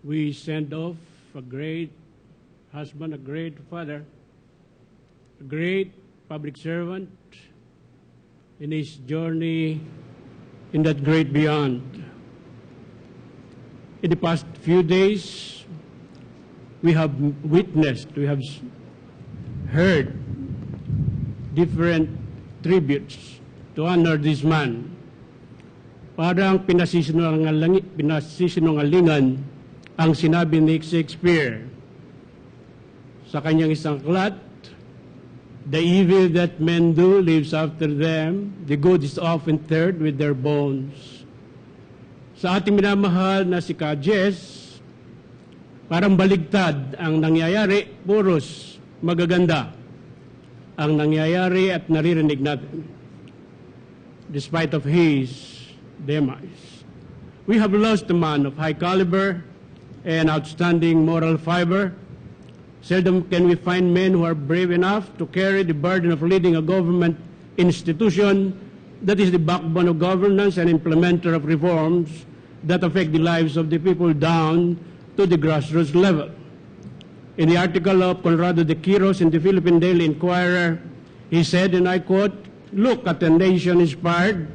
we send off a great husband, a great father, a great public servant in his journey in that great beyond. In the past few days, we have witnessed, we have heard different tributes to honor this man. Parang pinasisinungalingan ang sinabi ni Shakespeare sa kanyang isang aklat, "The evil that men do lives after them, the good is often interred with their bones." Sa ating minamahal na si Ka-Jess, parang baligtad ang nangyayari, puros magaganda ang nangyayari at naririnig natin. Despite of his demise, we have lost a man of high caliber and outstanding moral fiber. Seldom can we find men who are brave enough to carry the burden of leading a government institution that is the backbone of governance and implementer of reforms that affect the lives of the people down to the grassroots level. In the article of Conrado de Quiros in the Philippine Daily Inquirer, he said, and I quote, "Look at a nation inspired,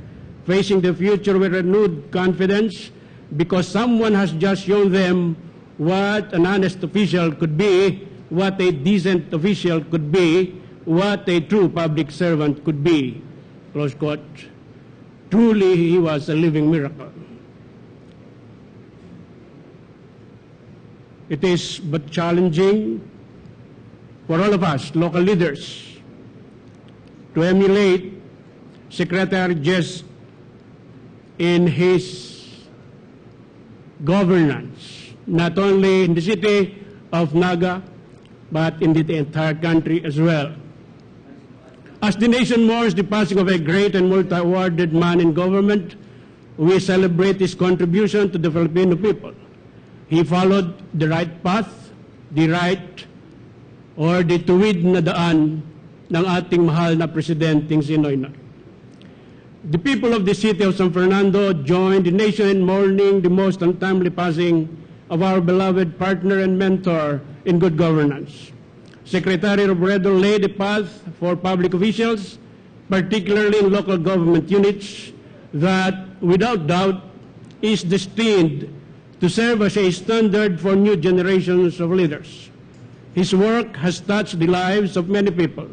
facing the future with renewed confidence, because someone has just shown them what an honest official could be, what a decent official could be, what a true public servant could be." Close quote. Truly, he was a living miracle. It is but challenging for all of us, local leaders, to emulate Secretary Jess in his governance, not only in the city of Naga, but in the entire country as well. As the nation mourns the passing of a great and multi-awarded man in government, we celebrate his contribution to the Filipino people. He followed the right path, the right or the tuwid na daan ng ating mahal na presidenteng si Noynoy. The people of the city of San Fernando joined the nation in mourning the most untimely passing of our beloved partner and mentor in good governance. Secretary Robredo laid the path for public officials, particularly in local government units, that without doubt is destined to serve as a standard for new generations of leaders. His work has touched the lives of many people.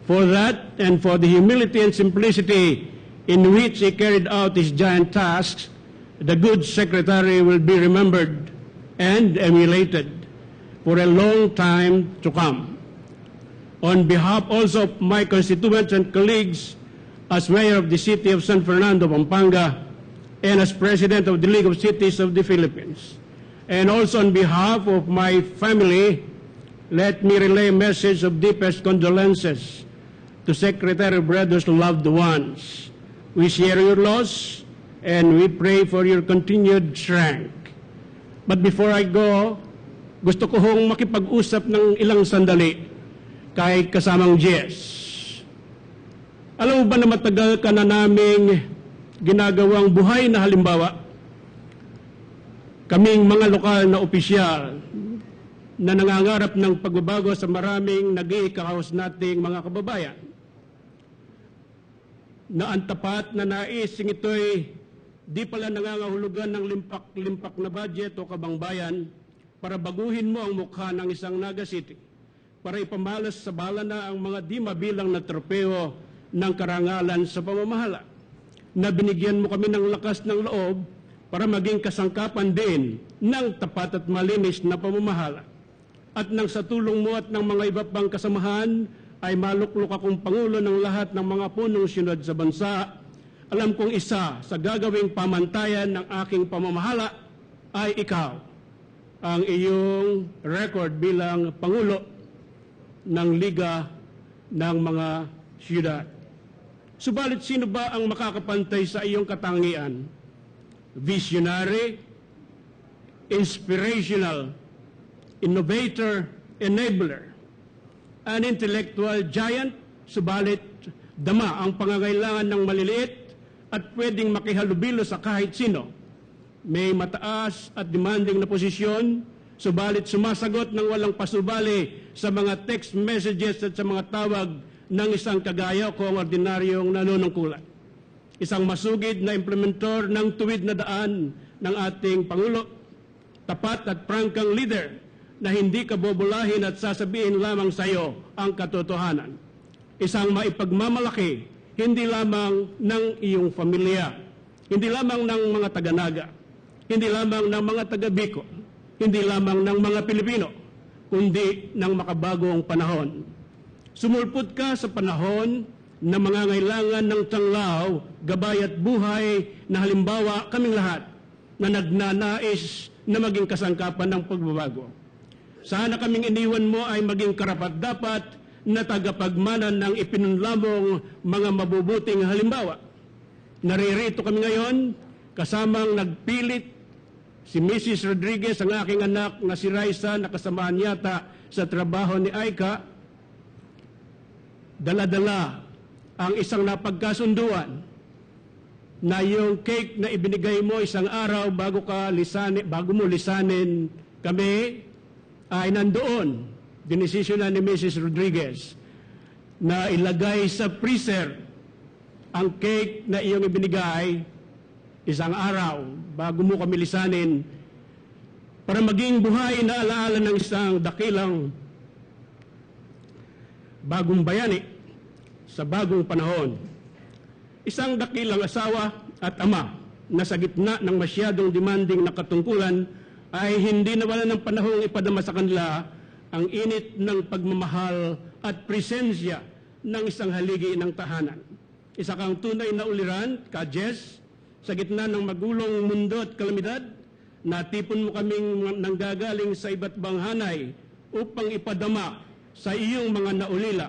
For that and for the humility and simplicity in which he carried out his giant tasks, the good secretary will be remembered and emulated for a long time to come. On behalf also of my constituents and colleagues as mayor of the city of San Fernando, Pampanga, and as president of the League of Cities of the Philippines, and also on behalf of my family, let me relay a message of deepest condolences to Secretary Robredo's loved ones. We share your loss and we pray for your continued strength. But before I go, gusto ko hong makipag-usap ng ilang sandali kay kasamang Jess. Alam mo ba na matagal ka na naming ginagawang buhay na halimbawa? Kaming mga lokal na opisyal na nangangarap ng pagbabago sa maraming nag-iikahos nating mga kababayan, na ang tapat na naising ito'y di pala nangangahulugan ng limpak-limpak na budget o kabangbayan para baguhin mo ang mukha ng isang Naga City, para ipamalas sa bala na ang mga di mabilang na tropeo ng karangalan sa pamamahala, na binigyan mo kami ng lakas ng loob para maging kasangkapan din ng tapat at malinis na pamamahala. At nang sa tulong mo at ng mga iba pang kasamahan ay maluklok akong Pangulo ng lahat ng mga punong syudad sa bansa, alam kong isa sa gagawing pamantayan ng aking pamamahala ay ikaw, ang iyong record bilang Pangulo ng Liga ng mga Syudad. Subalit sino ba ang makakapantay sa iyong katangian? Visionary, inspirational, innovator, enabler, an intellectual giant, subalit dama ang pangangailangan ng maliliit at pwedeng makihalubilo sa kahit sino may mataas at demanding na posisyon, subalit sumasagot ng walang pasubali sa mga text messages at sa mga tawag ng isang kagaya kong ordinaryong nanunungkulan. Isang masugid na implementor ng tuwid na daan ng ating Pangulo, tapat at prangkang leader na hindi ka bobolahin at sasabihin lamang sa iyo ang katotohanan. Isang maipagmamalaki, hindi lamang ng iyong pamilya, hindi lamang ng mga taga-Naga, hindi lamang ng mga taga-Bicol, hindi lamang ng mga Pilipino, kundi ng makabagong panahon. Sumulpot ka sa panahon na mangangailangan ng tanglaw, gabay at buhay na halimbawa kaming lahat na nagnanais na maging kasangkapan ng pagbabago. Sana kaming iniwan mo ay maging karapat-dapat na tagapagmana ng ipinunlamong mga mabubuting halimbawa. Naririto kami ngayon kasamang nagpilit si Mrs. Rodriguez, ang aking anak na si Raisa, na kasamaan yata sa trabaho ni Aika. Dala-dala ang isang napagkasunduan na yung cake na ibinigay mo isang araw bago mo lisanin kami ay nandoon. Dinesisyon na ni Mrs. Rodriguez na ilagay sa freezer ang cake na iyong ibinigay isang araw bago mo kami lisanin para maging buhay na alaala ng isang dakilang bagong bayani sa bagong panahon. Isang dakilang asawa at ama na sa gitna ng masyadong demanding na katungkulan ay hindi nawala ng panahong ipadama sa kanila ang init ng pagmamahal at presensya ng isang haligi ng tahanan. Isa kang tunay na uliran, ka Jess, sa gitna ng magulong mundo at kalamidad, natipon mo kaming nanggagaling sa iba't bang hanay upang ipadama sa iyong mga naulila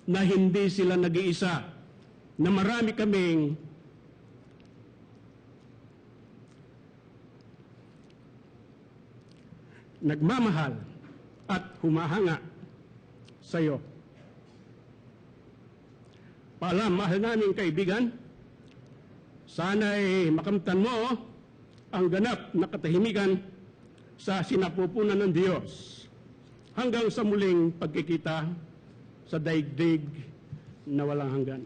na hindi sila nag-iisa, na marami kaming nagmamahal at humahanga sa iyo. Paalam, mahal naming kaibigan, sana'y makamtan mo ang ganap na katahimikan sa sinapupunan ng Diyos hanggang sa muling pagkikita sa daigdig na walang hanggan.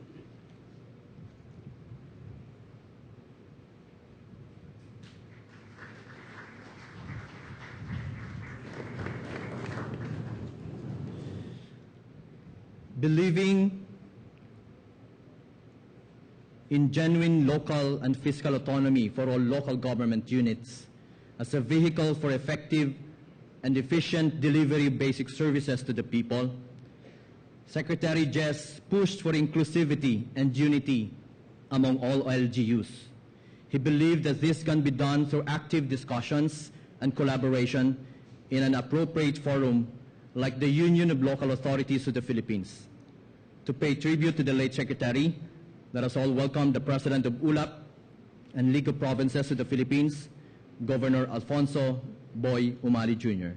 Believing in genuine local and fiscal autonomy for all local government units as a vehicle for effective and efficient delivery of basic services to the people, Secretary Jess pushed for inclusivity and unity among all LGUs. He believed that this can be done through active discussions and collaboration in an appropriate forum like the Union of Local Authorities of the Philippines. To pay tribute to the late Secretary, let us all welcome the President of ULAP and League of Provinces of the Philippines, Governor Alfonso Boy Umali Jr.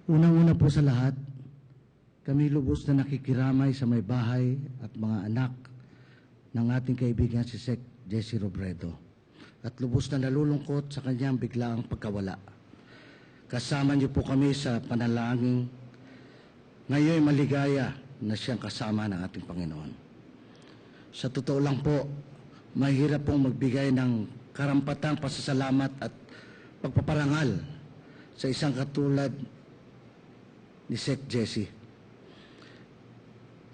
Unang-una po sa lahat, kami lubos na nakikiramay sa may bahay at mga anak ng ating kaibigan si Sec. Jesse Robredo at lubos na nalulungkot sa kanyang biglaang pagkawala. Kasama niyo po kami sa panalangin ngayon maligaya na siyang kasama ng ating Panginoon. Sa totoo lang po, mahirap pong magbigay ng karampatang pasasalamat at pagpaparangal sa isang katulad ni Sec. Jesse.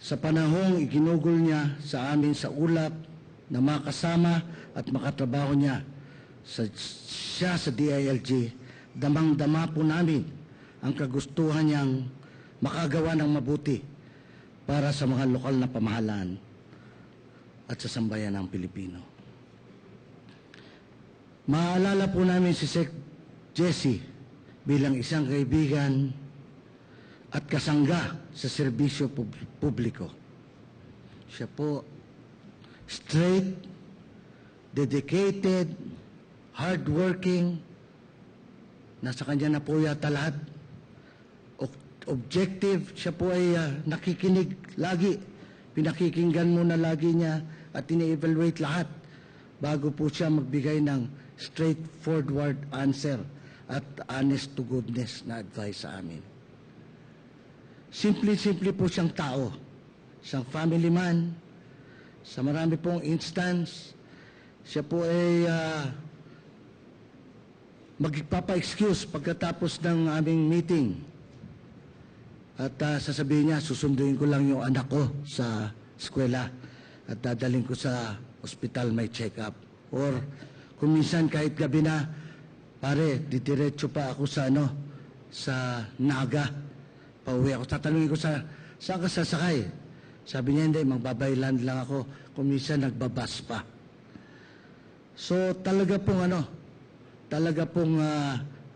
Sa panahong iginugol niya sa amin sa ulap na makasama at makatrabaho niya siya sa DILG, damang-dama po namin ang kagustuhan niyang makagawa ng mabuti para sa mga lokal na pamahalaan at sa sambayan ng Pilipino. Maalala po namin si Sec. Jesse bilang isang kaibigan at kasangga sa serbisyo publiko. Siya po straight, dedicated, hardworking. Nasa kanya na po yata lahat. Objective, siya po ay nakikinig lagi. Pinakikinggan muna lagi niya at ini-evaluate lahat bago po siya magbigay ng straightforward answer at honest to goodness na advice sa amin. Simple-simple po siyang tao. Siyang family man. Sa marami pong instance, siya po ay magpapa-excuse pagkatapos ng aming meeting. At sasabihin niya, susunduin ko lang yung anak ko sa eskwela at dadalhin ko sa ospital may check-up. Or kung minsan kahit gabi na, pare, didiretso pa ako sa sa Naga. Pauwi ako. Tatanungin ko saan ka sasakay? Sabi niya, hindi, magbabaylan lang ako. Kung minsan nagbabas pa. So talaga pong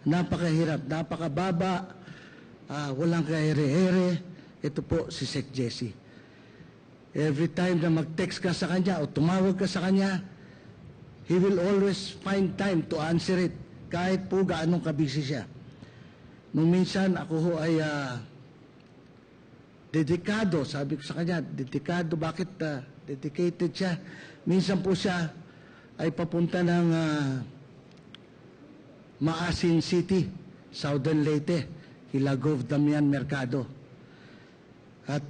napakahirap, napakababa, walang kahere-here. Ito po si Sec Jesse. Every time na mag-text ka sa kanya o tumawag ka sa kanya, he will always find time to answer it kahit po gaanong kabisi siya. Nung minsan ako ho ay dedikado, sabi ko sa kanya, dedikado, bakit dedicated siya? Minsan po siya ay papunta ng Maasin City, Southern Leyte, Hilagov Damian Mercado. At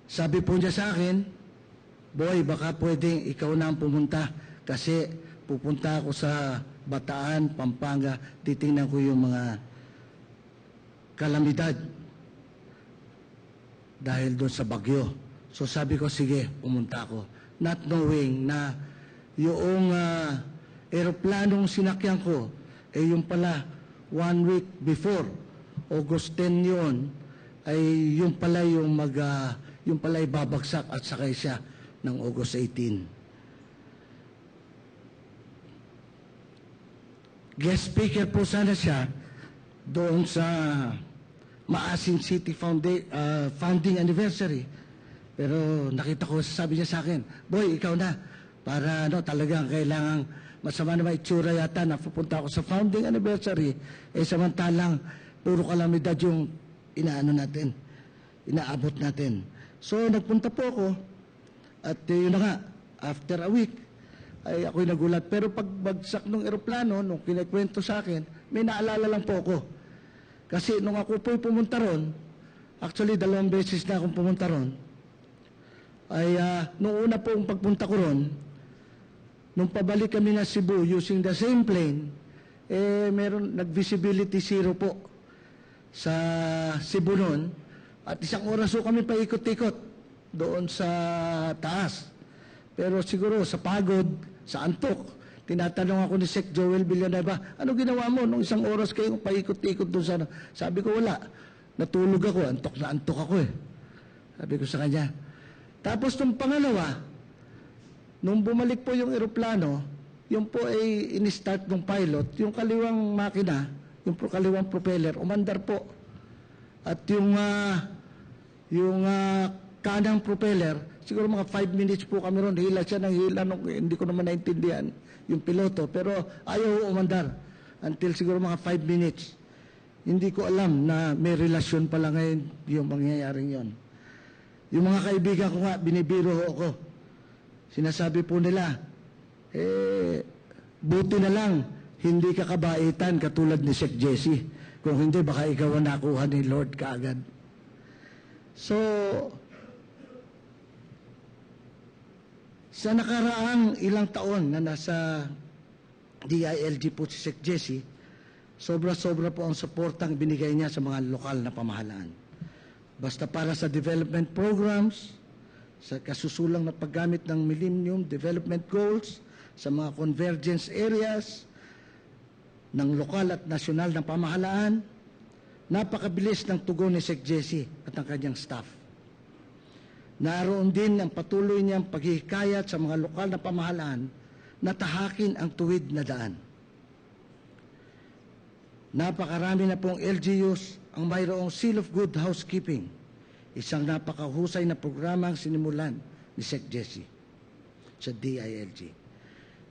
sabi po niya sa akin, boy, baka pwedeng ikaw na ang pumunta kasi pupunta ako sa Bataan, Pampanga, titingnan ko yung mga kalamidad dahil doon sa bagyo. So sabi ko, sige, pumunta ako. Not knowing na yung eroplanong sinakyan ko, yung pala 1 week before, August 10 yun, ay yung pala yung pala ay babagsak at sakay siya ng August 18. Guest speaker po sana siya doon sa Maasin City Founding Anniversary. Pero nakita ko, sabi niya sa akin, boy, ikaw na, para talagang kailangang masama na itsura yata na pupunta ako sa founding anniversary, samantalang puro kalamidad yung inaabot natin. So nagpunta po ako at yun na nga, after a week, ay ako'y nagulat. Pero pagbagsak ng eroplano, nung kinikwento sa akin, may naalala lang po ako. Kasi nung ako po'y pumunta ron, actually 2 beses na akong pumunta ron, ay nung una pong pagpunta ko ron, nung pabalik kami na Cebu using the same plane, meron nag-visibility 0 po sa Cebu noon. At 1 oras po kami paikot-ikot doon sa taas. Pero siguro sa pagod, sa antok, tinatanong ako ni Sec Joel Villanueva, ano ginawa mo nung 1 oras kayo paikot-ikot doon sa... Sabi ko, wala. Natulog ako. Antok na antok ako eh. Sabi ko sa kanya. Tapos nung pangalawa, nung bumalik po yung eroplano, yung po ay in-start ng pilot, yung kaliwang makina, yung kaliwang propeller, umandar po. At yung kanang propeller, siguro mga 5 minutes po kami ron, hila siya ng hila, hindi ko naman naintindihan yung piloto, pero ayaw umandar until siguro mga 5 minutes. Hindi ko alam na may relasyon pala ngayon yung mangyayaring yon. Yung mga kaibigan ko nga, binibiro ako. Sinasabi po nila, buti na lang, hindi ka kabaitan katulad ni Sec Jesse. Kung hindi, baka ikaw ang nakuha ni Lord kaagad. So, sa nakaraang ilang taon na nasa DILG po si Sec Jesse, sobra-sobra po ang suportang binigay niya sa mga lokal na pamahalaan. Basta para sa development programs, sa kasusulang na paggamit ng Millennium Development Goals, sa mga convergence areas ng lokal at nasyonal na pamahalaan, napakabilis ng tugon ni Sec Jesse at ng kanyang staff. Naroon din ang patuloy niyang paghihikayat sa mga lokal na pamahalaan na tahakin ang tuwid na daan. Napakarami na pong LGUs ang mayroong Seal of Good Housekeeping, isang napakahusay na programang sinimulan ni Sec. Jesse sa DILG.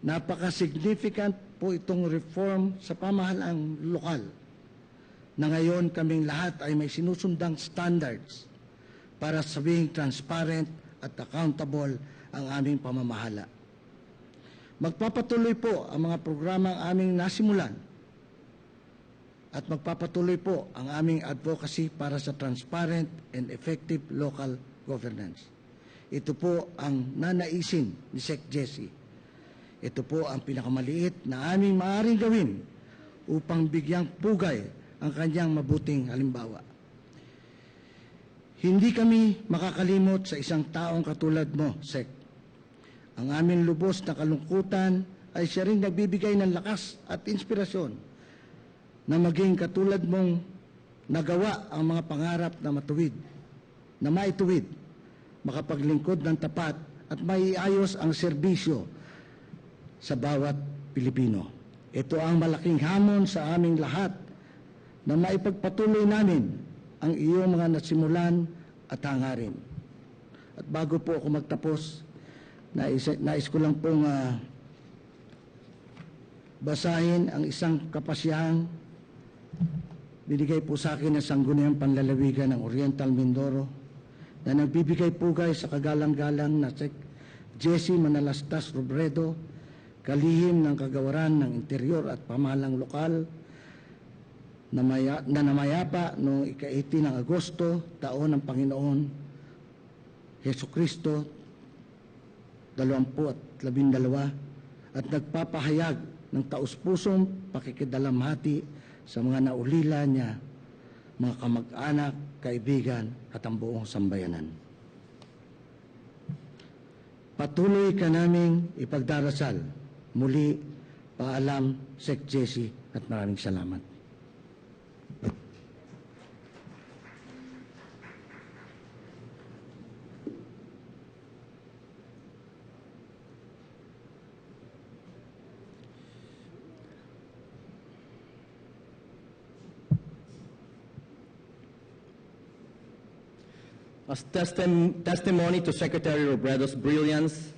Napaka-significant po itong reform sa pamahalaang lokal na ngayon kaming lahat ay may sinusundang standards para sabihing transparent at accountable ang aming pamamahala. Magpapatuloy po ang mga programang aming nasimulan at magpapatuloy po ang aming advocacy para sa transparent and effective local governance. Ito po ang nanaisin ni Sec. Jesse. Ito po ang pinakamaliit na aming maaaring gawin upang bigyang pugay ang kanyang mabuting halimbawa. Hindi kami makakalimot sa isang taong katulad mo, Sec. Ang aming lubos na kalungkutan ay siya rin nagbibigay ng lakas at inspirasyon na maging katulad mong nagawa ang mga pangarap na maituwid, makapaglingkod ng tapat at maiayos ang serbisyo sa bawat Pilipino. Ito ang malaking hamon sa aming lahat na maipagpatuloy namin ang iyong mga nasimulan at hangarin. At bago po ako magtapos, nais ko lang pong basahin ang isang kapasyahang binigay po sa akin ng Sangguniang Panlalawigan ng Oriental Mindoro na nagbibigay pugay sa kagalang-galang na Sec. Jesse Manalastas Robredo, kalihim ng kagawaran ng interior at pamahalang lokal na namayapa noong ika-18 ng Agosto, taon ng Panginoon Hesukristo 2012, at nagpapahayag ng taus-pusong pakikidalamhati sa mga naulila niya, mga kamag-anak, kaibigan at ang buong sambayanan. Patuloy ka naming ipagdarasal. Muli, paalam, Sec. Jesse, at maraming salamat. As testimony to Secretary Robredo's brilliance